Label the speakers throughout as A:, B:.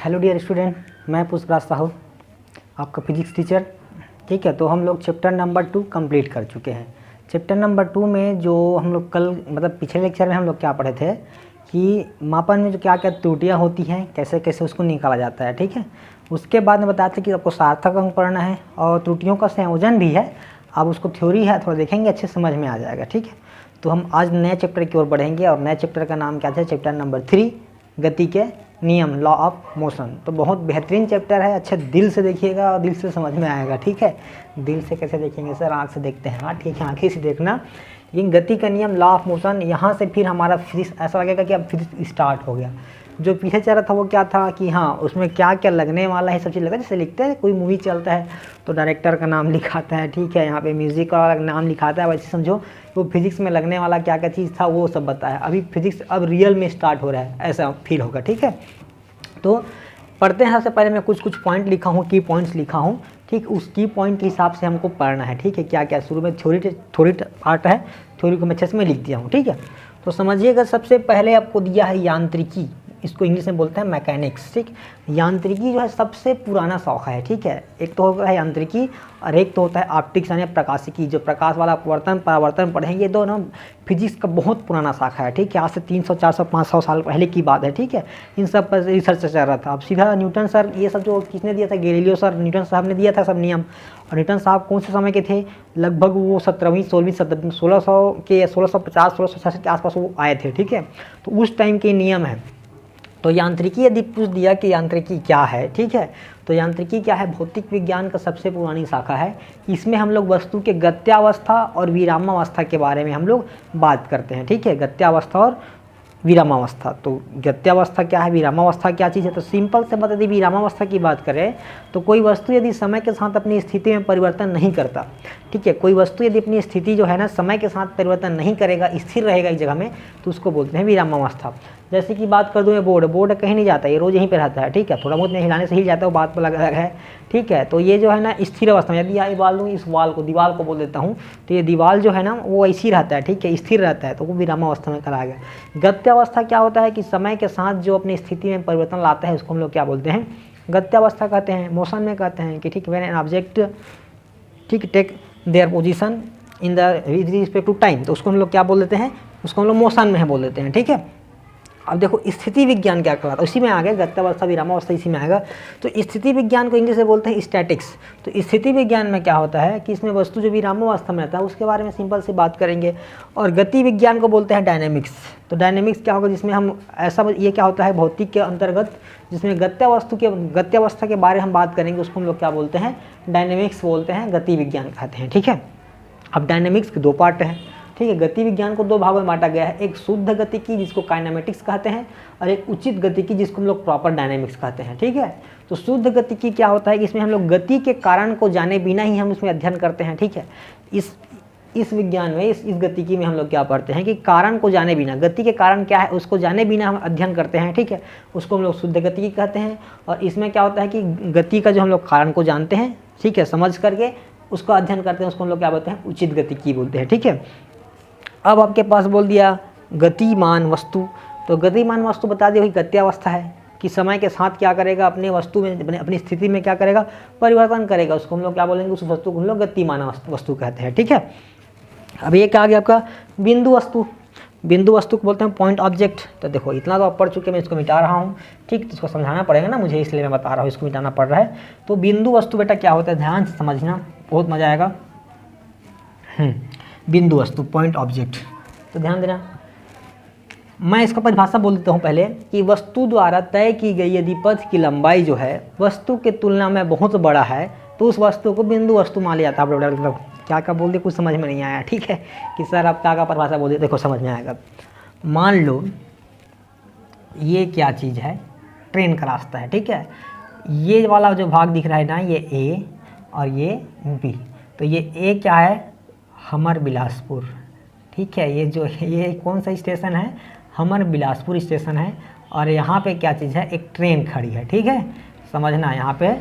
A: Hello dear student, मैं पुष्पराज साहू, आपका physics teacher. ठीक है, तो हम लोग चैप्टर नंबर 2 कंप्लीट कर चुके हैं। चैप्टर नंबर 2 में जो हम लोग कल मतलब पिछले लेक्चर में हम लोग क्या पढ़े थे कि मापन में जो क्या क्या त्रुटियां होती हैं, कैसे कैसे उसको निकाला जाता है। ठीक है, उसके बाद में बताया था कि आपको सार्थक अंक पढ़ना है और त्रुटियों का संयोजन भी है। अब उसको थ्योरी है, थोड़ा देखेंगे, अच्छे समझ में आ जाएगा। ठीक है, तो हम आज नए चैप्टर की ओर बढ़ेंगे और नए चैप्टर का नाम क्या था? चैप्टर नंबर 3, गति के नियम, लॉ ऑफ मोशन। तो बहुत बेहतरीन चैप्टर है, अच्छे दिल से देखिएगा और दिल से समझ में आएगा। ठीक है, दिल से कैसे देखेंगे सर? आँख से देखते हैं। हाँ ठीक है, आँखें से देखना। लेकिन गति का नियम, लॉ ऑफ मोशन, यहाँ से फिर हमारा फिजिक्स ऐसा लगेगा कि अब फिजिक्स स्टार्ट हो गया। जो पीछे चल रहा था वो क्या था कि हाँ उसमें क्या क्या लगने वाला है, सब चीज़ लगा। जैसे लिखते हैं कोई मूवी चलता है तो डायरेक्टर का नाम लिखाता है, ठीक है, यहाँ पे म्यूज़िक का नाम लिखाता है, वैसे समझो वो फिजिक्स में लगने वाला क्या क्या चीज़ था वो सब बताया। अभी फिजिक्स अब रियल में स्टार्ट हो रहा है, ऐसा फील होगा। ठीक है, तो पढ़ते हैं। सबसे पहले मैं कुछ पॉइंट लिखा हूँ, की पॉइंट्स लिखा हूँ। ठीक, उस की पॉइंट के हिसाब से हमको पढ़ना है। ठीक है, क्या क्या शुरू में थ्योरी पार्ट है, थ्योरी को मैं अच्छे से मैं लिख दिया हूँ। ठीक है, तो समझिएगा, सबसे पहले आपको दिया है यांत्रिकी, इसको इंग्लिश में बोलते हैं मैकेनिक्स। ठीक, यांत्रिकी जो है सबसे पुराना शाखा है। ठीक है, एक तो होता है यांत्रिकी और एक तो होता है ऑप्टिक्स यानी प्रकाशिकी। जो प्रकाश वाला अपवर्तन परावर्तन पढ़ेंगे, दोनों फिजिक्स का बहुत पुराना शाखा है। ठीक है, आज से 300 400 500 साल पहले की बात है। ठीक है, इन सब पर रिसर्च चल रहा था। अब सीधा न्यूटन सर, ये सब जो किसने दिया था? गैलीलियो सर, न्यूटन साहब ने दिया था सब नियम। और न्यूटन साहब कौन से समय के थे? लगभग वो 17वीं 16वीं 1600 के 1650 1666 के आसपास वो आए थे। ठीक है, तो उस टाइम के नियम है। तो यांत्रिकी यदि पूछ दिया कि यांत्रिकी क्या है, ठीक है, तो यांत्रिकी क्या है? भौतिक विज्ञान का सबसे पुरानी शाखा है। इसमें हम लोग वस्तु के गत्यावस्था और विरामावस्था के बारे में हम लोग बात करते हैं। ठीक है, गत्यावस्था और विरामावस्था। तो गत्यावस्था क्या है, विरामावस्था क्या चीज़ है? तो सिंपल से बता, यदि विरामावस्था की बात करें तो कोई वस्तु यदि समय के साथ अपनी स्थिति में परिवर्तन नहीं करता, ठीक है, कोई वस्तु यदि अपनी स्थिति जो है ना समय के साथ परिवर्तन नहीं करेगा, स्थिर रहेगा एक जगह में, तो उसको बोलते हैं विरामावस्था। जैसे कि बात कर दूँ, ये बोर्ड कहीं नहीं जाता, ये रोज़ यहीं पे रहता है। ठीक है, थोड़ा बहुत में हिलाने से हिल जाता है, वो बात अलग अलग है। ठीक है, तो ये जो है ना स्थिर अवस्था में, यदि आई बाल दूँ इस वाल को, दीवार को बोल देता हूँ, तो ये दीवार जो है ना वो ऐसी रहता है। ठीक है, स्थिर रहता है, तो वो विरामावस्था में कहा गया। गत्यावस्था क्या होता है कि समय के साथ जो अपनी स्थिति में परिवर्तन लाता है उसको हम लोग क्या बोलते हैं? गत्यावस्था कहते हैं। मोशन में कहते हैं कि ठीक, व्हेन एन ऑब्जेक्ट ठीक take their position in the respect to time, तो उसको हम लोग क्या बोल देते हैं? उसको हम लोग मोशन में बोल देते हैं। ठीक है, अब देखो स्थिति विज्ञान क्या कहलाता है, उसी में आ गया, गत्यावस्था विरामावस्था इसी में आएगा। तो स्थिति विज्ञान को इंग्लिश में बोलते हैं स्टैटिक्स। तो स्थिति विज्ञान में क्या होता है कि इसमें वस्तु जो विरामावस्था में रहता है उसके बारे में सिंपल से बात करेंगे। और गति विज्ञान को बोलते हैं डायनेमिक्स। तो डायनेमिक्स क्या होगा? जिसमें हम ऐसा, ये क्या होता है भौतिक के अंतर्गत, जिसमें गत्यावस्था के बारे में हम बात करेंगे, उसको हम लोग क्या बोलते हैं? डायनेमिक्स बोलते हैं, गति विज्ञान कहते हैं। ठीक है, अब डायनेमिक्स के 2 पार्ट हैं। ठीक है, गति विज्ञान को 2 भागों में बांटा गया है, एक शुद्ध गतिकी जिसको काइनेमेटिक्स कहते हैं और एक उचित गतिकी जिसको हम लोग प्रॉपर डायनेमिक्स कहते हैं। ठीक है, तो शुद्ध गतिकी क्या होता है कि इसमें हम लोग गति के कारण को जाने बिना ही हम इसमें अध्ययन करते हैं। ठीक है, इस विज्ञान में, इस गतिकी में हम लोग क्या पढ़ते हैं कि कारण को जाने बिना, गति के कारण क्या है उसको जाने बिना हम अध्ययन करते हैं। ठीक है, उसको हम लोग शुद्ध गतिकी कहते हैं। और इसमें क्या होता है कि गति का जो हम लोग कारण को जानते हैं, ठीक है, समझ करके उसका अध्ययन करते हैं, उसको हम लोग क्या बोलते हैं? उचित गतिकी बोलते हैं। ठीक है, अब आपके पास बोल दिया गतिमान वस्तु। तो गतिमान वस्तु बता दिया भाई गत्यावस्था है कि समय के साथ क्या करेगा? अपने वस्तु में, अपनी स्थिति में क्या करेगा? परिवर्तन करेगा। उसको हम लोग क्या बोलेंगे? उस वस्तु को हम लोग गतिमान वस्तु कहते हैं। ठीक है, अब ये क्या आ गया आपका? बिंदु वस्तु। बिंदु वस्तु को बोलते हैं पॉइंट ऑब्जेक्ट। तो देखो इतना तो आप पढ़ चुके, मैं इसको मिटा रहा हूँ। ठीक, तो इसको समझाना पड़ेगा ना मुझे, इसलिए मैं बता रहा हूँ, इसको मिटाना पड़ रहा है। तो बिंदु वस्तु बेटा क्या होता है? ध्यान से समझना, बहुत मजा आएगा। बिंदु वस्तु, पॉइंट ऑब्जेक्ट, तो ध्यान देना। मैं इसका परिभाषा बोल देता हूँ पहले कि वस्तु द्वारा तय की गई यदि पथ की लंबाई जो है वस्तु के तुलना में बहुत बड़ा है तो उस वस्तु को बिंदु वस्तु मान लिया जाता है। मतलब क्या बोल दिया, कुछ समझ में नहीं आया। ठीक है, कि सर आप क्या परिभाषा बोल दिए, देखो समझ में आएगा। मान लो ये क्या चीज़ है? ट्रेन का रास्ता है। ठीक है, ये वाला जो भाग दिख रहा है ना, ये ए और ये बी। तो ये ए क्या है? हमर बिलासपुर। ठीक है, ये कौन सा स्टेशन है? हमर बिलासपुर स्टेशन है। और यहाँ पे क्या चीज़ है? एक ट्रेन खड़ी है। ठीक है, समझना, यहाँ पे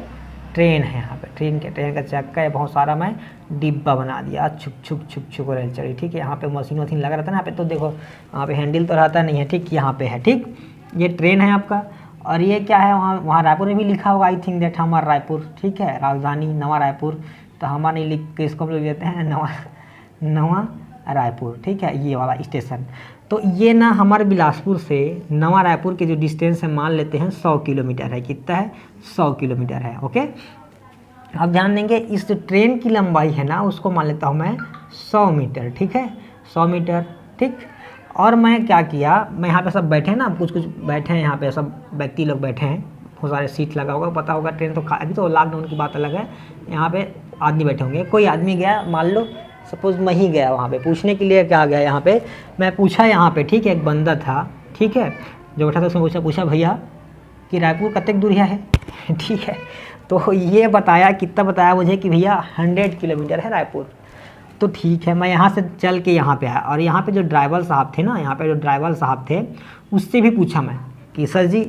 A: ट्रेन है, यहाँ पे ट्रेन का चक्का है, बहुत सारा मैं डिब्बा बना दिया, छुक छुक छुक छुक रेल चली। ठीक है, यहाँ पे मशीन वशीन लगा रहता है ना, यहाँ पे तो देखो यहाँ पे हैंडल तो रहता नहीं है। ठीक, यहाँ पे है। ठीक, ये ट्रेन है आपका और ये क्या है, वहाँ वहाँ रायपुर में भी लिखा होगा आई थिंक दैट हमारा रायपुर, ठीक है, राजधानी नवा रायपुर, तो हमारा नहीं लिख के इसको हम लोग देते हैं नवा रायपुर, ठीक है, ये वाला स्टेशन। तो ये ना हमारे बिलासपुर से नवा रायपुर के जो डिस्टेंस है मान लेते हैं 100 किलोमीटर है। कितना है? 100 किलोमीटर है। ओके, अब ध्यान देंगे इस जो ट्रेन की लंबाई है ना उसको मान लेता हूँ मैं 100 मीटर, ठीक है, 100 मीटर, ठीक। और मैं क्या किया, मैं यहाँ पे सब बैठे हैं ना, कुछ बैठे हैं यहाँ पे, सब व्यक्ति लोग बैठे हैं, बहुत सारे सीट लगा होगा, पता होगा ट्रेन तो अभी तो लॉकडाउन की बात अलग है, यहाँ पे आदमी बैठे होंगे। कोई आदमी गया, मान लो सपोज मैं ही गया वहाँ पे पूछने के लिए, क्या गया यहाँ पे, मैं पूछा यहाँ पे, ठीक है, एक बंदा था, ठीक है, जो बैठा था उसने पूछा भैया कि रायपुर कतक दूरिया है ठीक है, तो ये बताया, कितना बताया मुझे कि भैया 100 किलोमीटर है रायपुर। तो ठीक है, मैं यहाँ से चल के यहाँ पे आया, और यहाँ पे जो ड्राइवर साहब थे ना, यहाँ पे जो ड्राइवर साहब थे उससे भी पूछा मैं कि सर जी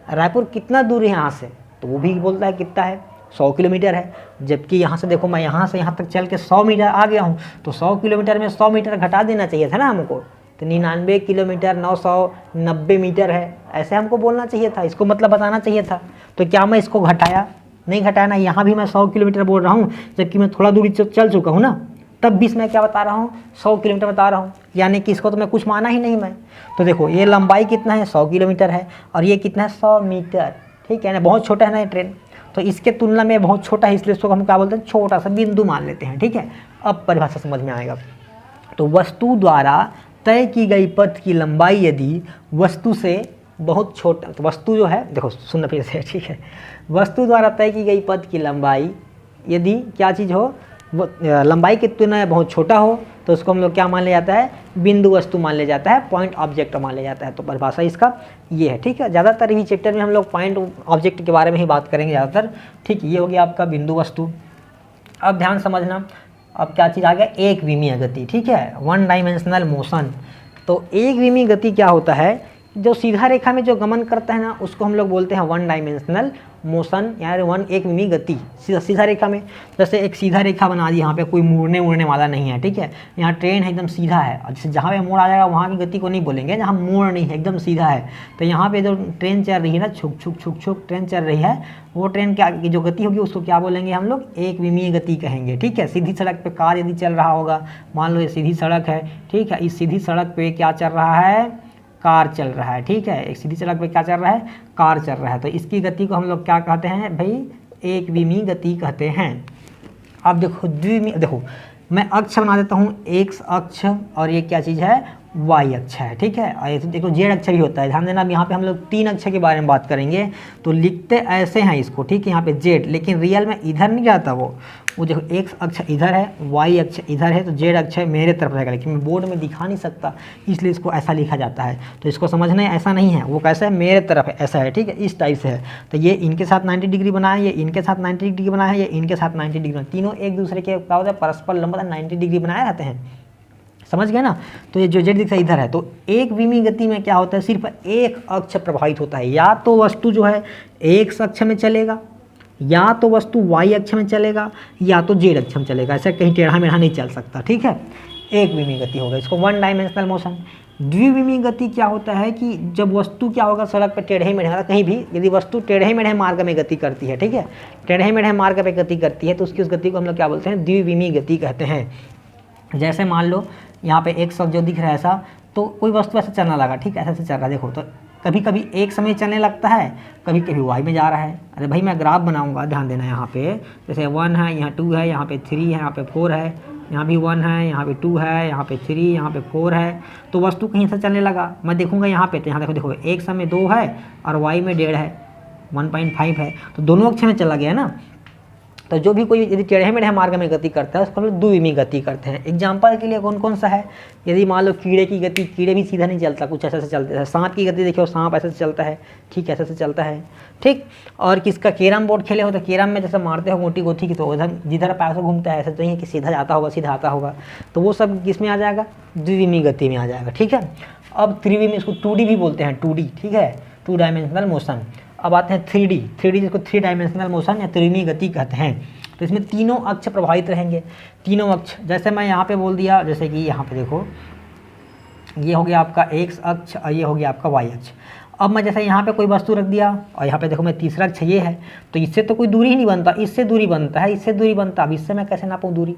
A: रायपुर कितना दूर है यहाँ से, तो वो भी बोलता है कितना है, 100 किलोमीटर है। जबकि यहाँ से देखो मैं यहाँ से यहाँ तक चल के 100 मीटर आ गया हूँ, तो 100 किलोमीटर में 100 मीटर घटा देना चाहिए था ना हमको, तो 99 किलोमीटर 990 मीटर है, ऐसे हमको बोलना चाहिए था, इसको मतलब बताना चाहिए था। तो क्या मैं इसको घटाया? नहीं घटाया ना, यहाँ भी मैं 100 किलोमीटर बोल रहा हूँ, जबकि मैं थोड़ा दूरी चल चुका हूँ ना, तब भी मैं क्या बता रहा हूँ, 100 किलोमीटर बता रहा हूँ, यानी कि इसको तो मैं कुछ माना ही नहीं मैं। तो देखो ये लंबाई कितना है, 100 किलोमीटर है, और ये कितना है, 100 मीटर, ठीक है ना, बहुत छोटा है ना ये ट्रेन, तो इसके तुलना में बहुत छोटा है, इसलिए इसको हम क्या बोलते हैं, छोटा सा बिंदु मान लेते हैं, ठीक है। अब परिभाषा समझ में आएगा। तो वस्तु द्वारा तय की गई पथ की लंबाई यदि वस्तु से बहुत छोटा, तो वस्तु जो है, देखो सुनना फिर से, ठीक है, वस्तु द्वारा तय की गई पथ की लंबाई यदि क्या चीज़ हो, वो लंबाई की तुलना में बहुत छोटा हो, तो उसको हम लोग क्या मान लिया जाता है, बिंदु वस्तु मान लिया जाता है, पॉइंट ऑब्जेक्ट मान लिया जाता है। तो परिभाषा इसका ये है, ठीक है। ज़्यादातर ही चैप्टर में हम लोग पॉइंट ऑब्जेक्ट के बारे में ही बात करेंगे ज़्यादातर, ठीक। ये हो गया आपका बिंदु वस्तु। अब ध्यान समझना, अब क्या चीज़ आ गया, एक विमीय गति, ठीक है, 1 डायमेंशनल मोशन। तो एक विमीय गति क्या होता है, जो सीधा रेखा में जो गमन करता है ना उसको हम लोग बोलते हैं 1 डायमेंशनल मोशन, यानी एक विमीय गति सीधा रेखा में। जैसे एक सीधा रेखा बना दी, यहाँ पे कोई मुड़ने वाला नहीं है, ठीक है, यहाँ ट्रेन है एकदम सीधा है, और जैसे जहाँ पे मोड़ आ जाएगा वहाँ की गति को नहीं बोलेंगे, जहाँ मोड़ नहीं है एकदम सीधा है। तो यहाँ पे जो ट्रेन चल रही है ना, छुक छुक छुक छुक ट्रेन चल रही है, वो ट्रेन क्या की जो गति होगी उसको क्या बोलेंगे हम लोग, एक विमीय गति कहेंगे, ठीक है। सीधी सड़क पर कार यदि चल रहा होगा, मान लो ये सीधी सड़क है, ठीक है, इस सीधी सड़क पर क्या चल रहा है, कार चल रहा है, ठीक है, एक सीधी सड़क पे क्या चल रहा है, कार चल रहा है, तो इसकी गति को हम लोग क्या कहते हैं भाई, एक विमीय गति कहते हैं। अब देखो द्विविमीय, देखो मैं अक्ष बना देता हूँ, एक्स अक्ष, और ये क्या चीज़ है, वाई अक्ष है, ठीक है, और ये देखो जेड अक्ष भी होता है। ध्यान देना, अब यहाँ पे हम लोग 3 अक्ष के बारे में बात करेंगे, तो लिखते ऐसे हैं इसको, ठीक है, यहाँ पे जेड, लेकिन रियल में इधर नहीं जाता वो देखो एक्स अक्ष इधर है, वाई अक्ष इधर है, तो जेड अक्ष मेरे तरफ रहेगा, लेकिन मैं बोर्ड में दिखा नहीं सकता, इसलिए इसको ऐसा लिखा जाता है। तो इसको समझना है, ऐसा नहीं है, वो कैसा है, मेरे तरफ है, ऐसा है, ठीक है, इस टाइप से है। तो ये इनके साथ 90 डिग्री बना है, ये इनके साथ 90 डिग्री बना है, ये इनके साथ 90 डिग्री, तीनों एक दूसरे के क्या होता है, परस्पर लंबवत 90 डिग्री बनाए रहते हैं, समझ गए ना। तो ये जो जेड दिखता है इधर है, तो एक विमीय गति में क्या होता है, सिर्फ एक अक्ष प्रभावित होता है, या तो वस्तु जो है एक्स अक्ष में चलेगा, या तो वस्तु वाई अक्ष में चलेगा, या तो जेड अक्ष में चलेगा, ऐसा कहीं टेढ़ा मेढ़ा नहीं चल सकता, ठीक है। एक विमीय गति होगा, इसको 1 डायमेंशनल मोशन। द्विविमीय गति क्या होता है कि जब वस्तु क्या होगा, सड़क पर टेढ़े मेढ़े, कहीं भी यदि वस्तु टेढ़े मेढ़े मार्ग में गति करती है, ठीक है, टेढ़े मेढ़े मार्ग पे गति करती है, तो उसकी उस गति को हम लोग क्या बोलते हैं, द्विविमीय गति कहते हैं। जैसे मान लो यहाँ पे एक शब्द जो दिख रहा है ऐसा, तो कोई वस्तु ऐसे चलना लगा, ठीक है, ऐसे चल रहा है, देखो, तो कभी कभी एक समय चलने लगता है, कभी कभी वाई में जा रहा है। अरे भाई मैं ग्राफ बनाऊंगा, ध्यान देना, यहाँ पे जैसे 1 है, यहाँ 2 है, यहाँ पे 3 है, यहाँ पे 4 है, यहाँ भी 1 है, यहाँ पे 2 है, यहाँ पे 3, यहाँ पे 4 है, तो वस्तु कहीं से चलने लगा, मैं देखूंगा यहाँ पे, तो यहाँ देखो एक समय 2 है और वाई में 1.5 है, 1.5 है, तो दोनों अक्ष में चला गया ना। तो जो भी कोई यदि टेढ़े मेढ़े मार्ग में गति करता है उसको हम लोग द्विविमीय गति करते हैं। एग्जाम्पल के लिए कौन कौन सा है, यदि मान लो कीड़े की गति, कीड़े भी सीधा नहीं चलता, कुछ ऐसे से चलते हैं। सांप की गति देखो, सांप ऐसे से चलता है, ठीक, ऐसे से चलता है, ठीक। और किसका कैरम बोर्ड खेले हो तो कैरम में जैसे मारते हो मोटी गोटी की, तो उधर जिधर पैर से घूमता है, ऐसा तो नहीं कि सीधा जाता होगा, सीधा आता होगा, तो वो सब किस में आ जाएगा, द्विविमीय गति में आ जाएगा, ठीक है। अब त्रिविमीय, इसको 2D भी बोलते हैं, 2D, ठीक है, 2 डायमेंशनल मोशन। अब आते हैं 3D जिसको 3 डायमेंशनल मोशन या त्रिविमीय गति कहते हैं। तो इसमें तीनों अक्ष प्रभावित रहेंगे, तीनों अक्ष। जैसे मैं यहाँ पे बोल दिया, जैसे कि यहाँ पे देखो, ये हो गया आपका एक्स अक्ष और ये हो गया आपका वाई अक्ष। अब मैं जैसे यहाँ पे कोई वस्तु रख दिया और यहाँ पे देखो मैं तीसरा अक्षर ये है, तो इससे तो कोई दूरी ही नहीं बनता, इससे दूरी बनता है, इससे दूरी बनता, अब इससे मैं कैसे नापूँ दूरी।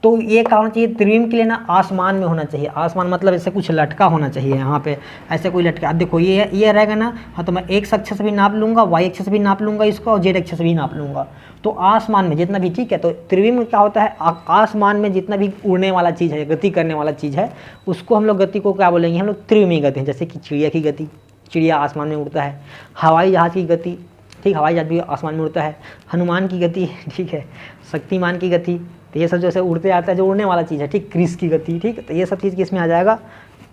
A: तो ये क्या होना चाहिए, त्रिविम के लिए ना आसमान में होना चाहिए। आसमान मतलब ऐसे कुछ लटका होना चाहिए, यहाँ पे ऐसे कोई लटका। अब देखो ये रहेगा ना, हाँ तो मैं एक्स अक्ष से भी नाप लूँगा, वाई अक्ष से भी नाप लूँगा इसको, और जेड अक्ष से भी नाप लूँगा। तो आसमान में जितना भी, ठीक है, तो त्रिविम में क्या होता है, आसमान में जितना भी उड़ने वाला चीज़ है, गति करने वाला चीज़ है, उसको हम लोग गति को क्या बोलेंगे, हम लोग त्रिविमी गति। जैसे कि चिड़िया की गति, चिड़िया आसमान में उड़ता है, हवाई जहाज़ की गति, ठीक, हवाई जहाज़ भी आसमान में उड़ता है, हनुमान की गति, ठीक है, शक्तिमान की गति, तो ये सब जैसे उड़ते आता है, जो उड़ने वाला चीज़ है, ठीक, क्रिस की गति, ठीक, तो ये सब चीज़ किस में आ जाएगा,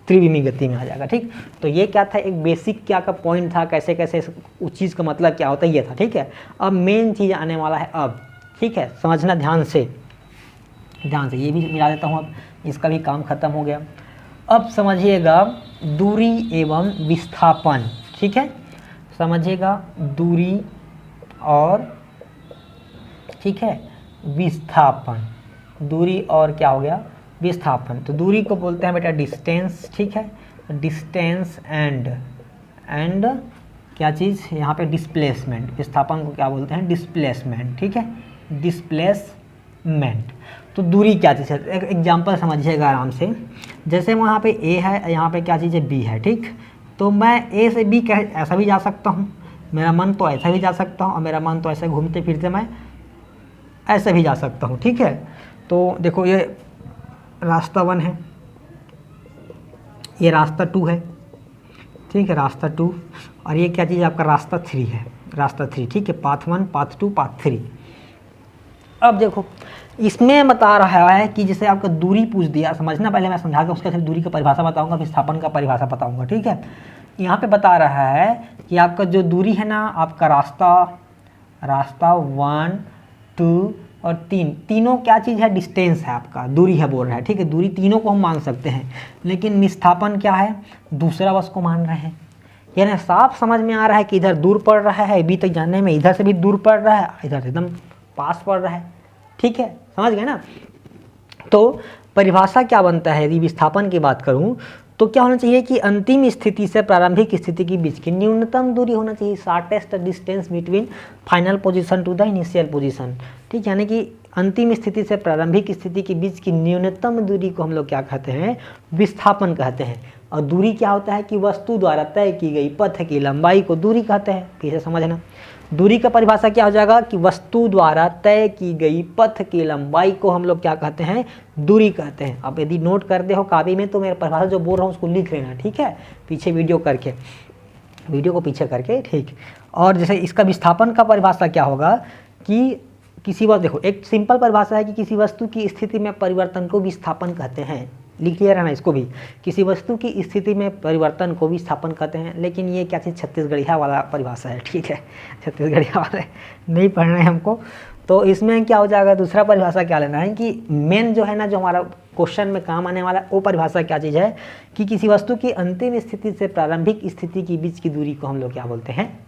A: त्रिविमी गति में आ जाएगा, ठीक। तो ये क्या था, एक बेसिक क्या का पॉइंट था, कैसे कैसे उस चीज़ का मतलब क्या होता है, ये था, ठीक है। अब मेन चीज़ आने वाला है अब, ठीक है, समझना ध्यान से, ध्यान से, ये भी मिला देता हूँ, अब इसका भी काम खत्म हो गया। अब समझिएगा दूरी एवं विस्थापन, ठीक है, समझिएगा दूरी और, ठीक है, विस्थापन, दूरी और क्या हो गया, विस्थापन। तो दूरी को बोलते हैं बेटा डिस्टेंस, ठीक है, डिस्टेंस एंड क्या चीज़ यहाँ पे डिस्प्लेसमेंट। विस्थापन को क्या बोलते हैं, डिस्प्लेसमेंट, ठीक है, डिस्प्लेसमेंट। तो दूरी क्या चीज़ है, एक एग्जाम्पल समझिएगा आराम से। जैसे वहाँ पे ए है, यहाँ पे क्या चीज़ है, बी है, ठीक। तो मैं ए से बी ऐसा भी जा सकता हूँ, मेरा मन तो ऐसा भी जा सकता हूँ, और मेरा मन तो ऐसे घूमते फिरते मैं ऐसे भी जा सकता हूँ, ठीक है। तो देखो ये रास्ता 1 है, ये रास्ता 2 है, ठीक है, रास्ता 2, और ये क्या चीज़ है आपका, रास्ता 3 है, रास्ता 3, ठीक है, पाथ 1, पाथ 2, पाथ 3। अब देखो इसमें बता रहा है कि जैसे आपका दूरी पूछ दिया, समझना, पहले मैं समझा के उसके फिर दूरी का परिभाषा बताऊंगा, विस्थापन का परिभाषा बताऊंगा, ठीक है। यहाँ पे बता रहा है कि आपका जो दूरी है ना, आपका रास्ता 1, 2 और 3, तीनों क्या चीज़ है, डिस्टेंस है आपका, दूरी है बोल रहा है, ठीक है। दूरी तीनों को हम मान सकते हैं, लेकिन विस्थापन क्या है, दूसरा बस को मान रहे हैं। यानी साफ समझ में आ रहा है कि इधर दूर पड़ रहा है, बी तक जाने में इधर से भी दूर पड़ रहा है, इधर एकदम पास पड़ रहा है, ठीक है, समझ गए ना। तो परिभाषा क्या बनता है, यदि विस्थापन की बात करूं तो क्या होना चाहिए कि अंतिम स्थिति से प्रारंभिक स्थिति के बीच की न्यूनतम दूरी होना चाहिए, shortest distance between final position to the initial position, ठीक, यानी कि अंतिम स्थिति से प्रारंभिक स्थिति के बीच की न्यूनतम दूरी को हम लोग क्या कहते हैं, विस्थापन कहते हैं। और दूरी क्या होता है कि वस्तु द्वारा तय की गई पथ की लंबाई को दूरी कहते हैं। फिर से समझना, दूरी का परिभाषा क्या हो जाएगा कि वस्तु द्वारा तय की गई पथ की लंबाई को हम लोग क्या कहते हैं, दूरी कहते हैं। अब यदि नोट कर दे हो कापी में तो मेरे परिभाषा जो बोल रहा हूँ उसको लिख लेना, ठीक है, पीछे वीडियो को पीछे करके, ठीक। और जैसे इसका विस्थापन का परिभाषा क्या होगा कि किसी वस्तु, देखो एक सिंपल परिभाषा है कि किसी वस्तु की स्थिति में परिवर्तन को विस्थापन कहते हैं, लिख लिया रहना इसको भी, किसी वस्तु की स्थिति में परिवर्तन को विस्थापन कहते हैं। लेकिन ये क्या चीज़ छत्तीसगढ़िया वाला परिभाषा है, ठीक है, छत्तीसगढ़िया वाला नहीं पढ़ना है हमको। तो इसमें क्या हो जाएगा, दूसरा परिभाषा क्या लेना है कि मेन जो है ना, जो हमारा क्वेश्चन में काम आने वाला वो परिभाषा क्या चीज़ है कि किसी वस्तु की अंतिम स्थिति से प्रारंभिक स्थिति के बीच की दूरी को हम लोग क्या बोलते हैं,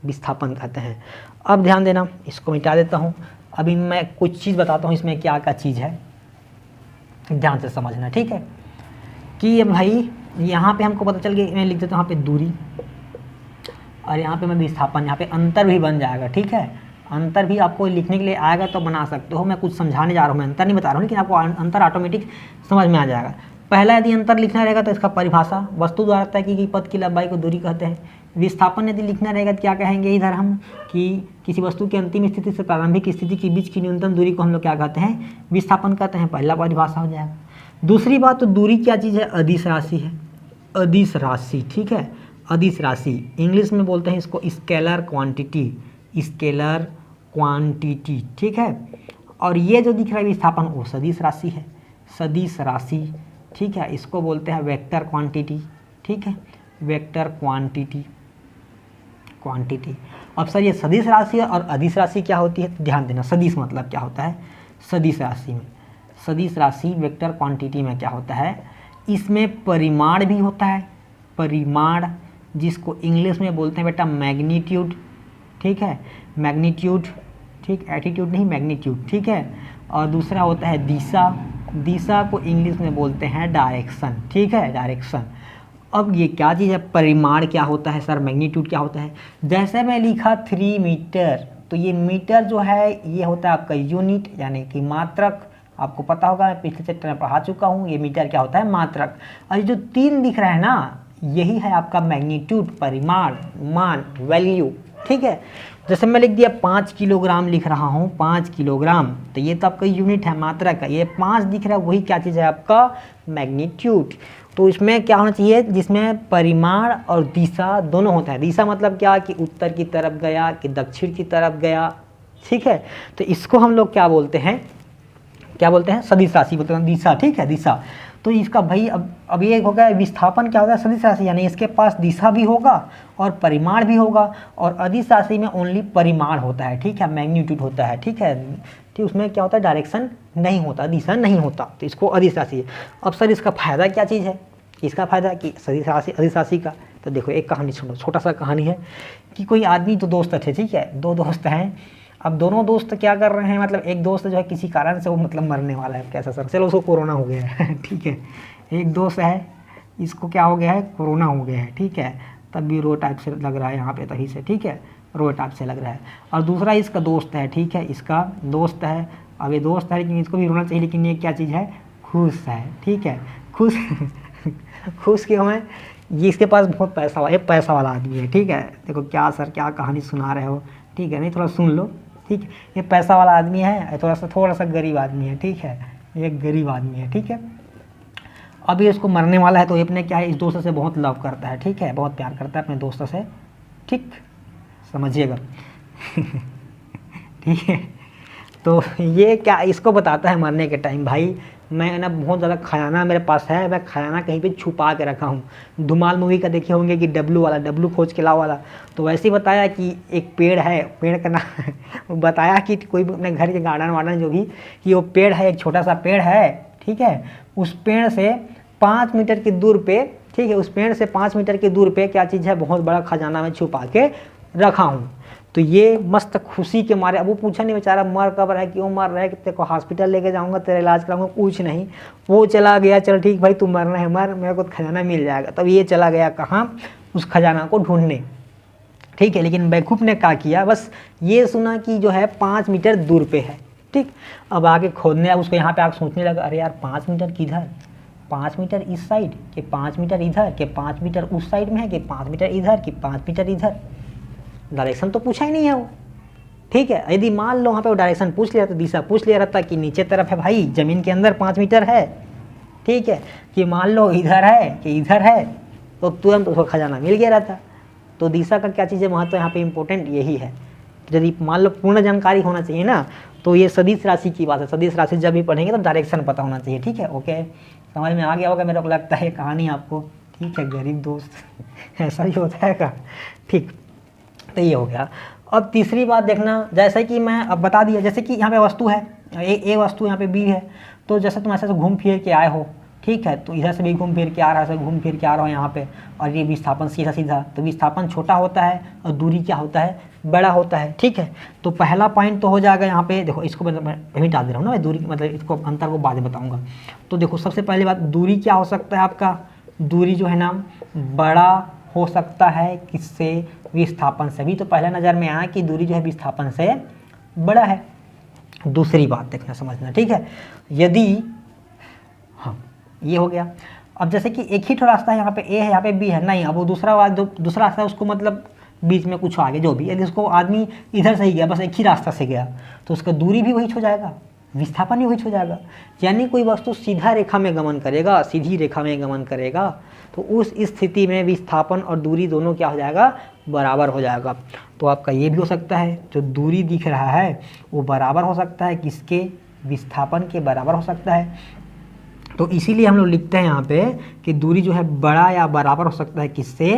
A: विस्थापन कहते हैं। अब ध्यान देना, इसको मिटा देता हूँ। अभी मैं कुछ चीज़ बताता हूँ इसमें क्या क्या चीज़ है, ध्यान से समझना, ठीक है। कि ये भाई यहाँ पे हमको पता चल गया, मैं लिख देता हूँ यहाँ पे दूरी और यहाँ पे मैं विस्थापन, यहाँ पे अंतर भी बन जाएगा, ठीक है। अंतर भी आपको लिखने के लिए आएगा तो बना सकते हो, मैं कुछ समझाने जा रहा हूँ, मैं अंतर नहीं बता रहा हूँ, लेकिन आपको अंतर ऑटोमेटिक समझ में आ जाएगा। पहला यदि अंतर लिखना रहेगा तो इसका परिभाषा, वस्तु द्वारा तय की गई पथ की लंबाई को दूरी कहते हैं। विस्थापन यदि लिखना रहेगा तो क्या कहेंगे इधर हम कि किसी वस्तु की अंतिम स्थिति से प्रारंभिक स्थिति के बीच की न्यूनतम दूरी को हम लोग क्या कहते हैं, विस्थापन कहते हैं। पहला परिभाषा हो जाएगा। दूसरी बात, तो दूरी क्या चीज़ है, अदिश राशि है, अदिश राशि, ठीक है, अदिश राशि, इंग्लिश में बोलते हैं इसको स्केलर क्वांटिटी, स्केलर क्वांटिटी, ठीक है। और ये जो दिख रहा है विस्थापन वो सदिश राशि है, सदिश राशि, ठीक है, इसको बोलते हैं वेक्टर क्वांटिटी, ठीक है, वेक्टर क्वांटिटी, क्वांटिटी। अब सर ये सदिश राशि और अदिश राशि क्या होती है, ध्यान देना, सदिश मतलब क्या होता है, सदिश राशि में, सदिश राशि वेक्टर क्वांटिटी में क्या होता है, इसमें परिमाण भी होता है, परिमाण जिसको इंग्लिश में बोलते हैं बेटा मैग्नीट्यूड, ठीक है, मैग्नीट्यूड, ठीक, एटीट्यूड नहीं मैग्नीट्यूड, ठीक है। और दूसरा होता है दिशा, दिशा को इंग्लिश में बोलते हैं डायरेक्शन, ठीक है, डायरेक्शन। अब ये क्या चीज़ है, परिमाण क्या होता है सर, मैग्नीट्यूड क्या होता है। जैसे मैं लिखा 3 मीटर, तो ये मीटर जो है ये होता है आपका यूनिट यानी कि मात्रक। आपको पता होगा, मैं पिछले चैप्टर में पढ़ा चुका हूँ, ये मीटर क्या होता है, मात्रक। और ये जो 3 दिख रहा है ना, यही है आपका मैग्नीट्यूड, परिमाण, मान, वैल्यू, ठीक है। जैसे मैं लिख दिया 5 किलोग्राम लिख रहा हूँ, 5 किलोग्राम, तो ये तो आपका यूनिट है, मात्रक का। ये 5 दिख रहा है, वही क्या चीज़ है आपका, मैग्नीट्यूड। तो इसमें क्या होना चाहिए, जिसमें परिमाण और दिशा दोनों होता है। दिशा मतलब क्या, कि उत्तर की तरफ गया कि दक्षिण की तरफ गया, ठीक है। तो इसको हम लोग क्या बोलते हैं, क्या बोलते हैं, सदिश राशि बोलते हैं, दिशा, ठीक है, दिशा। तो इसका भाई अब ये हो गया विस्थापन क्या होता है, सदिश राशि, यानी इसके पास दिशा भी होगा और परिमाण भी होगा। और अदिश राशि में ओनली परिमाण होता है, ठीक है, मैग्नीट्यूड होता है, ठीक है। ठीक, उसमें क्या होता है, डायरेक्शन नहीं होता, दिशा नहीं होता, तो इसको अदिश राशि है। अब सर इसका फायदा क्या चीज़ है, इसका फायदा कि सदिश राशि, अदिश राशि का। तो देखो एक कहानी सुनो, छोटा सा कहानी है कि कोई आदमी, दो दोस्त थे, ठीक है, 2 दोस्त हैं। अब दोनों दोस्त क्या कर रहे हैं, मतलब एक दोस्त जो है किसी कारण से वो मतलब मरने वाला है, कैसा सर, चलो उसको कोरोना हो गया है ठीक है। एक दोस्त है, इसको क्या हो गया है, कोरोना हो गया है, ठीक है। तब भी रो टाइप से लग रहा है यहाँ पे, तभी से, ठीक है, रो टाइप से लग रहा है। और दूसरा इसका दोस्त है, ठीक है, इसका दोस्त है। अब ये दोस्त है लेकिन इसको भी रोना चाहिए, लेकिन ये क्या चीज़ है, खुश है, ठीक है, खुश खुश क्यों है, ये इसके पास बहुत पैसा वाला, ये पैसा वाला आदमी है, ठीक है। देखो क्या सर, क्या कहानी सुना रहे हो, ठीक है, नहीं थोड़ा सुन लो, ठीक है। ये पैसा वाला आदमी है, थोड़ा सा गरीब आदमी है, ठीक है, ये गरीब आदमी है, ठीक है। अभी इसको मरने वाला है, तो ये अपने क्या है, इस दोस्त से बहुत लव करता है, ठीक है, बहुत प्यार करता है अपने दोस्त से, ठीक, समझिएगा ठीक है। तो ये क्या इसको बताता है मरने के टाइम, भाई मैं ना बहुत ज़्यादा खजाना मेरे पास है, मैं खजाना कहीं पे छुपा के रखा हूँ। धुमाल मूवी का देखे होंगे कि डब्लू वाला, डब्लू खोज के लाओ वाला, तो वैसे ही बताया कि एक पेड़ है, पेड़ का नाम बताया कि कोई अपने घर के गार्डन वार्डन जो भी, कि वो पेड़ है, एक छोटा सा पेड़ है, ठीक है, उस पेड़ से 5 मीटर की दूर पे, ठीक है, उस पेड़ से 5 मीटर की दूर पे क्या चीज़ है, बहुत बड़ा खजाना मैं छुपा के रखा हूँ। तो ये मस्त खुशी के मारे, अब वो पूछा नहीं बेचारा मर कब रहा है, क्यों मर रहा है, कि तेरे को हॉस्पिटल लेके जाऊंगा, तेरा इलाज कराऊंगा, कुछ नहीं, वो चला गया, चल ठीक भाई तू मरना है मर, मेरे को खजाना मिल जाएगा। तब ये चला गया कहाँ, उस खजाना को ढूंढने, ठीक है। लेकिन बेवकूफ़ ने क्या किया, बस ये सुना कि जो है 5 मीटर दूर पे है, ठीक। अब आगे खोदने, उसको यहाँ पे आगे सोचने लगा, अरे यार 5 मीटर किधर, 5 मीटर इस साइड कि 5 मीटर इधर, कि 5 मीटर उस साइड में है, कि 5 मीटर इधर कि 5 मीटर इधर। डायरेक्शन तो पूछा ही नहीं है वो, ठीक है। यदि मान लो वहाँ पे वो डायरेक्शन पूछ लिया, तो दिशा पूछ लिया रहता कि नीचे तरफ है भाई, ज़मीन के अंदर 5 मीटर है, ठीक है, कि मान लो इधर है कि इधर है, तो तुरंत उसको खजाना मिल गया रहता। तो दिशा का क्या चीज़ है, महत्व यहाँ पे इंपॉर्टेंट यही है। यदि मान लो पूर्ण जानकारी होना चाहिए ना, तो ये सदिश राशि की बात है। सदिश राशि जब भी पढ़ेंगे तो डायरेक्शन पता होना चाहिए, ठीक है, ओके, समझ में आ गया होगा मेरे को लगता है कहानी आपको, ठीक है, गरीब दोस्त ऐसा ही होता है का, ठीक। तो ये हो गया। अब तीसरी बात देखना, जैसे कि मैं अब बता दिया, जैसे कि यहाँ पे वस्तु है, ए वस्तु यहाँ पे बी है, तो जैसे तुम ऐसे घूम फिर के आए हो, ठीक है, तो इधर से भी घूम फिर के आ रहा है, घूम फिर के आ रहा हो यहाँ पे, और ये विस्थापन सीधा सीधा, तो विस्थापन छोटा होता है और दूरी क्या होता है, बड़ा होता है, ठीक है। तो पहला पॉइंट तो हो जाएगा यहाँ पे, देखो इसको मैं अभी डाल दे रहा हूँ ना, मैं दूरी मतलब इसको अंतर को बाद में बताऊँगा। तो देखो सबसे पहली बात, दूरी क्या हो सकता है आपका, दूरी जो है ना बड़ा हो सकता है, किससे, विस्थापन से। भी तो पहले नज़र में आया कि दूरी जो है विस्थापन से बड़ा है। दूसरी बात देखना समझना, ठीक है, यदि, हाँ ये हो गया। अब जैसे कि एक ही रास्ता है, यहाँ पे ए है, यहाँ पे बी है, नहीं, अब वो दूसरा रास्ता है, उसको मतलब बीच में कुछ आगे जो भी, यदि उसको आदमी इधर से ही गया, बस एक ही रास्ता से गया, तो उसका दूरी भी वही हो जाएगा, विस्थापन ही वही हो जाएगा। यानी कोई वस्तु सीधा रेखा में गमन करेगा, सीधी रेखा में गमन करेगा, तो उस स्थिति में विस्थापन और दूरी दोनों क्या हो जाएगा, बराबर हो जाएगा। तो आपका ये भी हो सकता है, जो दूरी दिख रहा है वो बराबर हो सकता है किसके, विस्थापन के बराबर हो सकता है। तो इसीलिए हम लोग लिखते हैं यहाँ पे कि दूरी जो है बड़ा या बराबर हो सकता है किससे,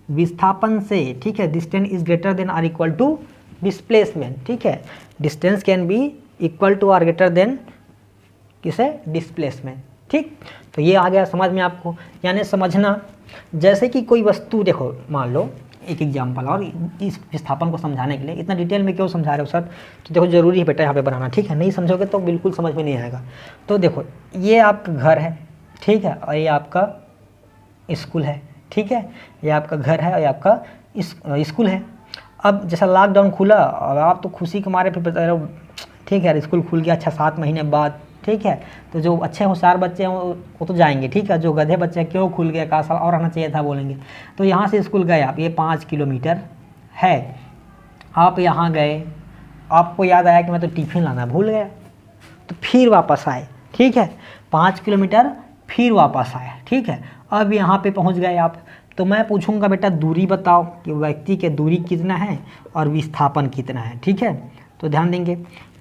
A: विस्थापन से, ठीक है। Distance is greater than or equal to displacement, ठीक है, distance can be equal to or greater than किसे, डिस्प्लेसमेंट, ठीक। तो ये आ गया समझ में आपको। यानी समझना, जैसे कि कोई वस्तु, देखो मान लो एक एग्जाम्पल, और इस विस्थापन को समझाने के लिए इतना डिटेल में क्यों समझा रहे हो सर, तो देखो जरूरी है बेटा यहाँ पे बनाना, ठीक है, नहीं समझोगे तो बिल्कुल समझ में नहीं आएगा। तो देखो ये आपका घर है, ठीक है, और ये आपका स्कूल है, ठीक है, ये आपका घर है और ये आपका स्कूल है। अब जैसा लॉकडाउन खुला और आप तो खुशी के मारे फिर बता रहे हो ठीक है यार स्कूल खुल गया 6-7 महीने बाद, ठीक है, तो जो अच्छे होशियार बच्चे हैं वो तो जाएंगे, ठीक है, जो गधे बच्चे हैं क्यों खुल गया, का साल और रहना चाहिए था बोलेंगे। तो यहाँ से स्कूल गए आप, ये 5 किलोमीटर है, आप यहाँ गए, आपको याद आया कि मैं तो टिफ़िन लाना भूल गया, तो फिर वापस आए, ठीक है, 5 किलोमीटर फिर वापस आए, ठीक है। अब यहाँ पे पहुँच गए आप, तो मैं पूछूंगा बेटा दूरी बताओ कि व्यक्ति के दूरी कितना है और विस्थापन कितना है, ठीक है। तो ध्यान देंगे,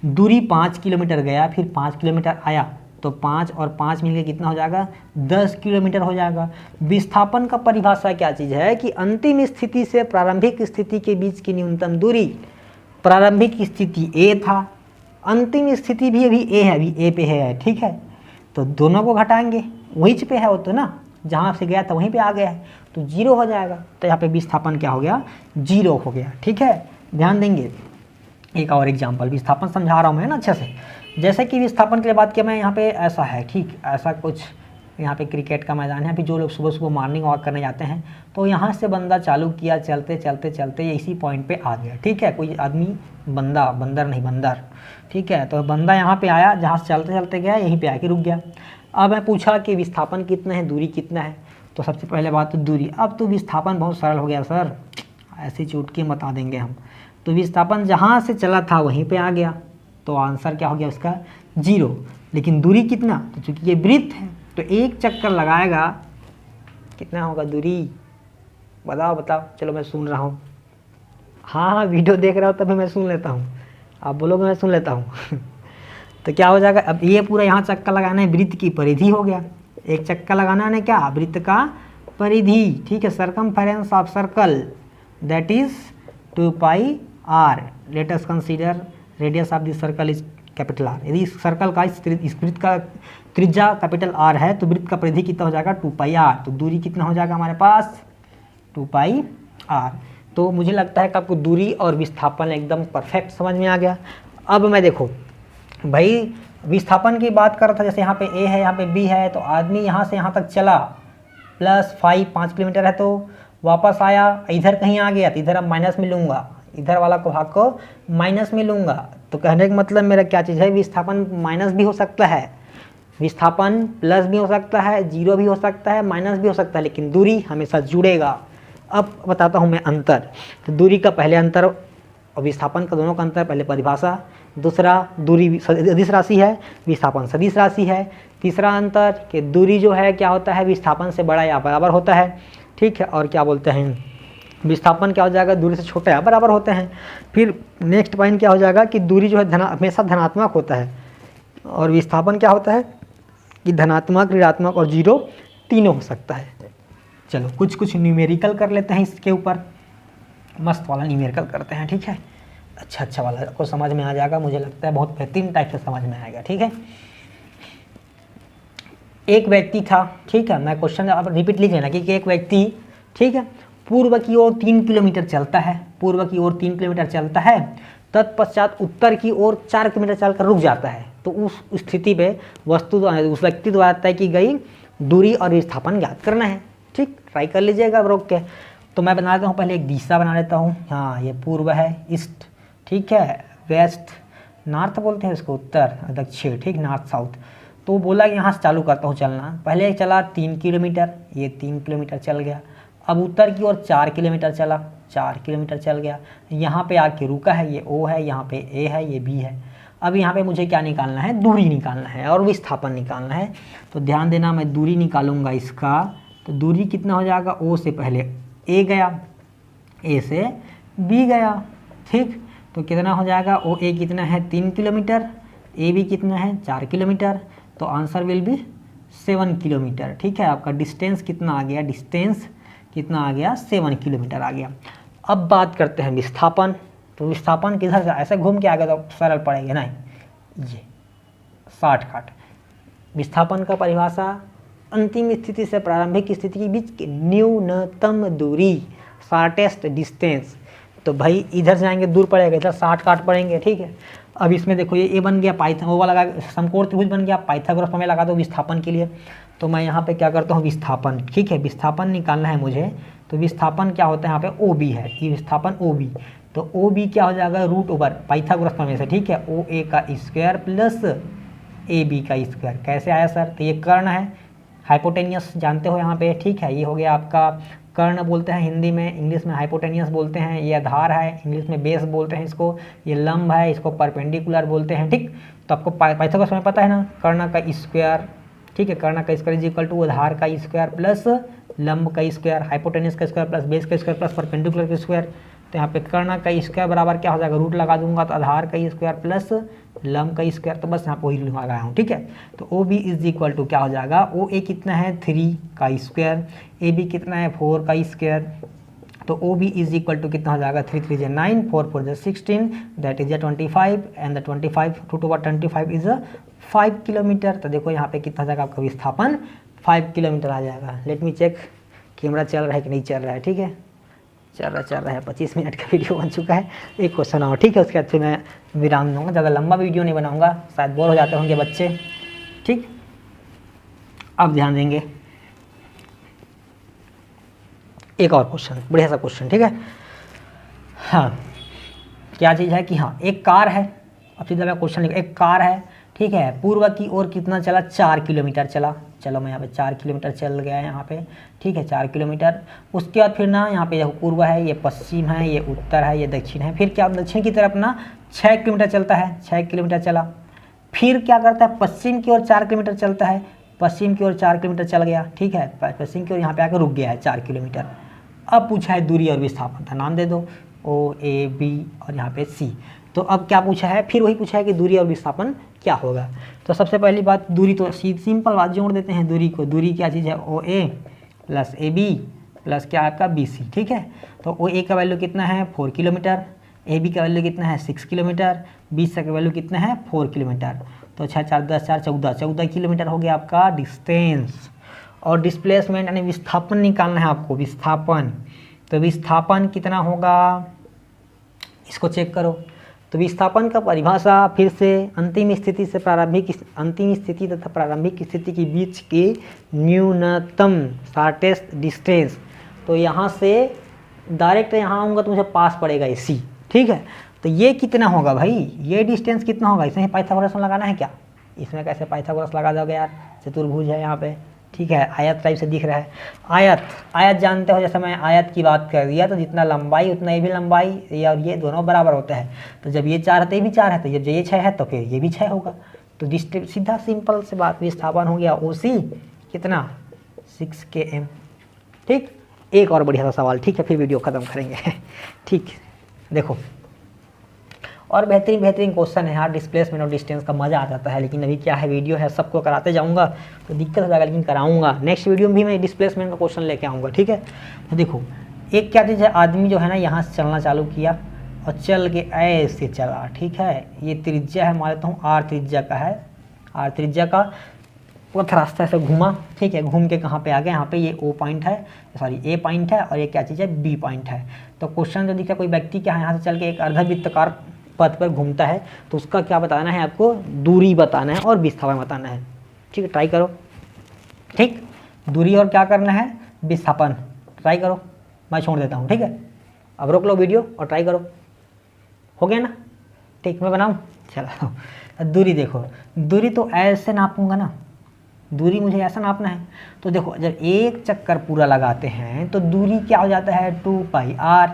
A: दूरी 5 किलोमीटर गया, फिर 5 किलोमीटर आया, तो 5 और 5 मिलकर कितना हो जाएगा, 10 किलोमीटर हो जाएगा। विस्थापन का परिभाषा क्या चीज़ है कि अंतिम स्थिति से प्रारंभिक स्थिति के बीच की न्यूनतम दूरी। प्रारंभिक स्थिति ए था, अंतिम स्थिति भी अभी ए है, अभी ए पे है, ठीक है, तो दोनों को घटाएंगे, वही पे है वो तो ना, जहाँ से गया था वहीं पे आ गया है, तो 0 हो जाएगा। तो यहाँ पे विस्थापन क्या हो गया, 0 हो गया, ठीक है। ध्यान देंगे, एक और एग्जांपल, विस्थापन समझा रहा हूँ मैं ना अच्छे से। जैसे कि विस्थापन के लिए बात किया मैं, यहाँ पे ऐसा है, ठीक, ऐसा कुछ यहाँ पे क्रिकेट का मैदान है, अभी जो लोग सुबह सुबह मॉर्निंग वॉक करने जाते हैं, तो यहाँ से बंदा चालू किया, चलते चलते चलते इसी पॉइंट पे आ गया, ठीक है, कोई आदमी, बंदा, बंदर नहीं बंदर, ठीक है, तो बंदा यहाँ पे आया, जहाँ से चलते चलते गया यहीं पे आके रुक गया। अब मैं पूछा कि विस्थापन कितना है, दूरी कितना है, तो सबसे पहले बात तो दूरी। अब तो विस्थापन बहुत सरल हो गया सर, ऐसी चुटकी बता देंगे हम। तो विस्थापन जहाँ से चला था वहीं पे आ गया, तो आंसर क्या हो गया उसका, 0। लेकिन दूरी कितना, तो चूँकि ये वृत्त है तो एक चक्कर लगाएगा, कितना होगा दूरी, बताओ बताओ, चलो मैं सुन रहा हूँ। हाँ हाँ, वीडियो देख रहा हो तभी मैं सुन लेता हूँ, आप बोलोगे मैं सुन लेता हूँ तो क्या हो जाएगा, अब ये पूरा यहाँ चक्कर लगाना है, वृत्त की परिधि हो गया, एक चक्कर लगाना है क्या, वृत्त का परिधि, ठीक है, circumference of circle that is 2 pi r। Let us consider radius of this circle is capital R। यदि इस सर्कल का इस वृत्त का त्रिज्या कैपिटल R है तो वृत्त का परिधि कितना हो जाएगा, 2 पाई r। तो दूरी कितना हो जाएगा हमारे पास, 2 पाई r। तो मुझे लगता है कि आपको दूरी और विस्थापन एकदम परफेक्ट समझ में आ गया। अब मैं देखो भाई विस्थापन की बात कर रहा था, जैसे यहाँ पे a है, यहाँ पे b है, तो आदमी यहाँ से यहाँ तक चला, +5 किलोमीटर है, तो वापस आया, इधर कहीं आ गया, तो इधर अब माइनस में लूँगा, इधर वाला को भाग को माइनस में लूँगा। तो कहने का मतलब मेरा क्या चीज़ है, विस्थापन माइनस भी हो सकता है, विस्थापन प्लस भी हो सकता है, 0 भी हो सकता है, माइनस भी हो सकता है, लेकिन दूरी हमेशा जुड़ेगा। अब बताता हूँ मैं अंतर। तो दूरी का पहले अंतर और विस्थापन का दोनों का अंतर, पहले परिभाषा, दूसरा दूरी सदिश राशि है, विस्थापन सदिश राशि है, तीसरा अंतर कि दूरी जो है क्या होता है, विस्थापन से बड़ा या बराबर होता है, ठीक है, और क्या बोलते हैं, विस्थापन क्या हो जाएगा, दूरी से छोटा या बराबर होते हैं। फिर नेक्स्ट पॉइंट क्या हो जाएगा कि दूरी जो है हमेशा धनात्मक होता है, और विस्थापन क्या होता है कि धनात्मक, ऋणात्मक और 0 तीनों हो सकता है। चलो कुछ न्यूमेरिकल कर लेते हैं इसके ऊपर, मस्त वाला न्यूमेरिकल करते हैं, ठीक है, अच्छा वाला आपको समझ में आ जाएगा, मुझे लगता है बहुत बेहतरीन टाइप से समझ में आएगा, ठीक है। एक व्यक्ति था, ठीक है, मैं क्वेश्चन आप रिपीट लिख लेना कि एक व्यक्ति, ठीक है, पूर्व की ओर 3 किलोमीटर चलता है, पूर्व की ओर 3 किलोमीटर चलता है, तत्पश्चात उत्तर की ओर 4 किलोमीटर चलकर रुक जाता है। तो उस स्थिति में उस व्यक्ति द्वारा तय की गई दूरी और विस्थापन ज्ञात करना है, ठीक, ट्राई कर लीजिएगा रोक के। तो मैं बना देता हूँ, पहले एक दिशा बना लेता हूँ, हाँ ये पूर्व है, ईस्ट, ठीक है, वेस्ट, नॉर्थ बोलते हैं इसको, उत्तर, दक्षिण, ठीक, नॉर्थ साउथ। तो बोला कि यहाँ से चालू करता हूँ चलना, पहले चला 3 किलोमीटर, ये 3 किलोमीटर चल गया, अब उत्तर की ओर 4 किलोमीटर चला, 4 किलोमीटर चल गया, यहाँ पे आके रुका है, ये O है, यहाँ पे A है, ये B है। अब यहाँ पे मुझे क्या निकालना है, दूरी निकालना है और विस्थापन निकालना है। तो ध्यान देना, मैं दूरी निकालूंगा इसका, तो दूरी कितना हो जाएगा, O से पहले A गया, A से B गया, ठीक, तो कितना हो जाएगा, OA कितना है 3 किलोमीटर, AB कितना है 4 किलोमीटर, तो आंसर विल बी 7 किलोमीटर, ठीक है। आपका डिस्टेंस कितना आ गया, डिस्टेंस कितना आ गया, 7 किलोमीटर आ गया। अब बात करते हैं विस्थापन। तो विस्थापन किधर से, ऐसे घूम के आ गया तो सरल पड़ेगा, नहीं, ये शॉर्टकट। विस्थापन का परिभाषा, अंतिम स्थिति से प्रारंभिक स्थिति के बीच की न्यूनतम दूरी, शॉर्टेस्ट डिस्टेंस। तो भाई इधर से जाएंगे दूर पड़ेगा, इधर 60 काट पड़ेंगे, ठीक है। अब इसमें देखो ये बन गया पाइथन वो वाला समकोण त्रिभुज बन गया, पाइथागोरस प्रमेय लगा दो विस्थापन के लिए। तो मैं यहाँ पे क्या करता हूँ विस्थापन, ठीक है, विस्थापन निकालना है मुझे। तो विस्थापन क्या होता है यहाँ पे OB है, ये विस्थापन OB। तो OB क्या हो जाएगा रूट ओवर पाइथागोरस प्रमेय से, ठीक है, OA का स्क्वायर प्लस AB का स्क्वायर। कैसे आया सर? तो ये कर्ण है, हाइपोटेनियस जानते हो यहाँ पे, ठीक है। ये हो गया आपका कर्ण बोलते हैं हिंदी में, इंग्लिश में हाइपोटेनियस बोलते हैं। ये आधार है, इंग्लिश में बेस बोलते हैं इसको। ये लंब है, इसको परपेंडिकुलर बोलते हैं, ठीक। तो आपको पाइथागोरस प्रमेय पता है ना, कर्ण का स्क्वायर, ठीक है, कर्ण का स्क्वायर इज इक्वल टू आधार का स्क्वायर प्लस लंब का स्क्वायर, हाइपोटेनियस का स्क्वायर प्लस बेस का स्क्वायर प्लस परपेंडिकुलर का स्क्वायर। तो यहाँ पे कर्ण का स्क्वायर बराबर क्या हो जाएगा, रूट लगा दूंगा तो आधार का स्क्वायर प्लस लंब का स्क्वायर, तो बस यहाँ पे वही रूट लगाया हूँ, ठीक है। तो OB इज इक्वल टू क्या हो जाएगा, OA कितना है 3 का स्क्वायर, AB कितना है 4 का स्क्वायर। तो OB इज इक्वल टू कितना हो जाएगा 3 3 जा 9, 4 4 जा 16, that is 25 and the 25 root over 25 is 5 kilometre. तो देखो यहाँ पे कितना हो जाएगा आपका विस्थापन 5 किलोमीटर आ जाएगा। लेट मी चेक कैमरा चल रहा है कि नहीं चल रहा है, ठीक है, चल रहा है। 25 मिनट का वीडियो बन चुका है, एक क्वेश्चन और, ठीक है, उसके बाद फिर मैं विराम दूंगा, ज़्यादा लंबा वीडियो नहीं बनाऊंगा, शायद बोर हो जाते होंगे बच्चे, ठीक। अब ध्यान देंगे एक और क्वेश्चन, बढ़िया सा क्वेश्चन, ठीक है। हाँ, क्या चीज़ है कि हाँ एक कार है, अब सीधा मैं क्वेश्चन लिख, एक कार है, ठीक है, पूर्व की ओर कितना चला, 4 किलोमीटर चला। चलो मैं यहाँ पे 4 किलोमीटर चल गया है यहाँ पे, ठीक है, 4 किलोमीटर। उसके बाद फिर ना यहाँ पे यह पूर्व है, ये पश्चिम है, ये उत्तर है, ये दक्षिण है। फिर क्या दक्षिण की तरफ ना 6 किलोमीटर चलता है, 6 किलोमीटर चला। फिर क्या करता है, पश्चिम की ओर 4 किलोमीटर चलता है, पश्चिम की ओर 4 किलोमीटर चल गया, ठीक है, पश्चिम की ओर यहाँ पे आकर रुक गया है 4 किलोमीटर। अब पूछा है दूरी और विस्थापन, था नाम दे दो OAB और यहाँ पे C। तो अब क्या पूछा है, फिर वही पूछा है कि दूरी और विस्थापन क्या होगा। तो सबसे पहली बात दूरी, तो सिंपल बात जोड़ देते हैं दूरी को। दूरी क्या चीज़ है, OA प्लस AB प्लस क्या आपका BC, ठीक है। तो OA का वैल्यू कितना है 4 किलोमीटर, AB का वैल्यू कितना है 6 किलोमीटर, BC का वैल्यू कितना है 4 किलोमीटर। तो 6 4 10 4 14 किलोमीटर हो गया आपका डिस्टेंस। और डिस्प्लेसमेंट यानी विस्थापन निकालना है आपको, विस्थापन। तो विस्थापन कितना होगा, इसको चेक करो। तो विस्थापन का परिभाषा फिर से अंतिम स्थिति से अंतिम स्थिति तथा प्रारंभिक स्थिति के बीच के न्यूनतम शॉर्टेस्ट डिस्टेंस। तो यहाँ से डायरेक्ट यहाँ आऊँगा तो मुझे पास पड़ेगा C, ठीक है। तो ये कितना होगा भाई, ये डिस्टेंस कितना होगा, इसमें पाइथागोरस लगाना है क्या, इसमें कैसे पाइथागोरस लगा दोगे यार, चतुर्भुज है यहाँ पे, ठीक है, आयत टाइप से दिख रहा है। आयत जानते हो, जैसे मैं आयत की बात कर दिया तो जितना लंबाई उतना ये भी लंबाई, ये और ये दोनों बराबर होता है। तो जब ये 4 है तो ये भी 4 है, तो जब ये 6 है तो फिर ये भी 6 होगा। तो डिस्टेंस सीधा सिंपल से बात, विस्थापन हो गया OC कितना 6 km, ठीक। एक और बढ़िया सा सवाल, ठीक है, फिर वीडियो ख़त्म करेंगे ठीक। देखो और बेहतरीन क्वेश्चन है यार, डिस्प्लेसमेंट और डिस्टेंस का मज़ा आ जाता है। लेकिन अभी क्या है, वीडियो है, सबको कराते जाऊंगा तो दिक्कत हो जाएगा, लेकिन कराऊंगा। नेक्स्ट वीडियो में भी मैं डिस्प्लेसमेंट का क्वेश्चन लेके आऊँगा, ठीक है। तो देखो एक क्या चीज़ है, आदमी जो है ना यहाँ से चलना चालू किया और चल के ऐसे चला, ठीक है। ये त्रिज्या है, मान लेता हूँ R त्रिज्या का है, R त्रिज्या का पथ रास्ता से घूमा, ठीक है, घूम के कहाँ पे आ गया, यहाँ पे ये O पॉइंट है, सॉरी A पॉइंट है, और ये क्या चीज़ है B पॉइंट है। तो क्वेश्चन जो दिखा, कोई व्यक्ति क्या है यहाँ से चल के एक अर्धवृत्ताकार पथ पर घूमता है, तो उसका क्या बताना है आपको, दूरी बताना है और विस्थापन बताना है, ठीक है। ट्राई करो, ठीक, दूरी और क्या करना है, विस्थापन, ट्राई करो, मैं छोड़ देता हूँ, ठीक है। अब रोक लो वीडियो और ट्राई करो, हो गया ना, ठीक, मैं बनाऊँ, चलो। दूरी देखो, दूरी तो ऐसे नापूंगा ना, दूरी मुझे ऐसा नापना है। तो देखो जब एक चक्कर पूरा लगाते हैं तो दूरी क्या हो जाता है 2πr।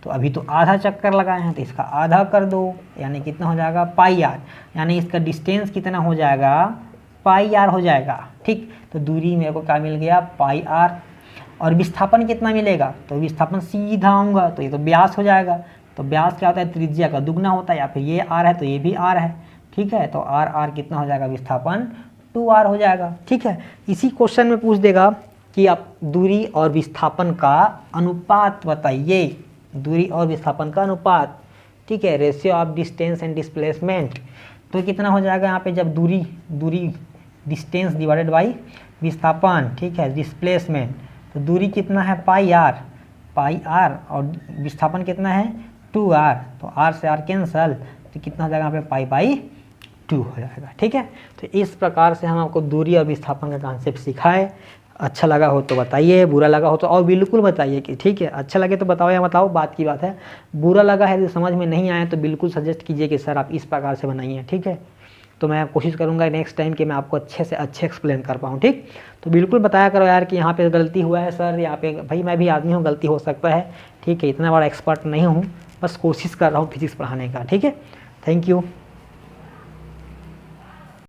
A: तो अभी तो आधा चक्कर लगाए हैं तो इसका आधा कर दो, यानी कितना हो जाएगा πr, यानी इसका डिस्टेंस कितना हो जाएगा πr हो जाएगा, ठीक। तो दूरी मेरे को क्या मिल गया πr। और विस्थापन कितना मिलेगा, तो विस्थापन सीधा आऊँगा तो ये तो व्यास हो जाएगा। तो व्यास क्या होता है, त्रिज्या का दुगना होता है, या फिर ये r है तो ये भी r है, ठीक है। तो r कितना हो जाएगा, विस्थापन 2r हो जाएगा, ठीक है। इसी क्वेश्चन में पूछ देगा कि आप दूरी और विस्थापन का अनुपात बताइए, दूरी और विस्थापन का अनुपात, ठीक है, ratio of distance and displacement. तो कितना हो जाएगा यहाँ पे, जब दूरी डिस्टेंस डिवाइडेड बाई विस्थापन, ठीक है, डिस्प्लेसमेंट। तो दूरी कितना है πr और विस्थापन कितना है 2r, तो r से r कैंसल, तो कितना हो जाएगा यहाँ पे π/2 हो जाएगा। ठीक है, तो इस प्रकार से हम आपको दूरी और विस्थापन का कॉन्सेप्ट सिखाए। अच्छा लगा हो तो बताइए, बुरा लगा हो तो और बिल्कुल बताइए कि ठीक है, अच्छा लगे तो बताओ या बताओ, बात की बात है। बुरा लगा है, समझ में नहीं आया तो बिल्कुल सजेस्ट कीजिए कि सर आप इस प्रकार से बनाइए। ठीक है, तो मैं कोशिश करूंगा नेक्स्ट टाइम कि मैं आपको अच्छे से अच्छे एक्सप्लेन कर पाऊँ। ठीक, तो बिल्कुल बताया करो यार कि यहाँ पे गलती हुआ है सर, यहाँ पे भाई मैं भी आदमी हूँ, गलती हो सकता है। ठीक है, इतना बड़ा एक्सपर्ट नहीं हूँ, बस कोशिश कर रहा हूँ फिजिक्स पढ़ाने का। ठीक है, थैंक यू।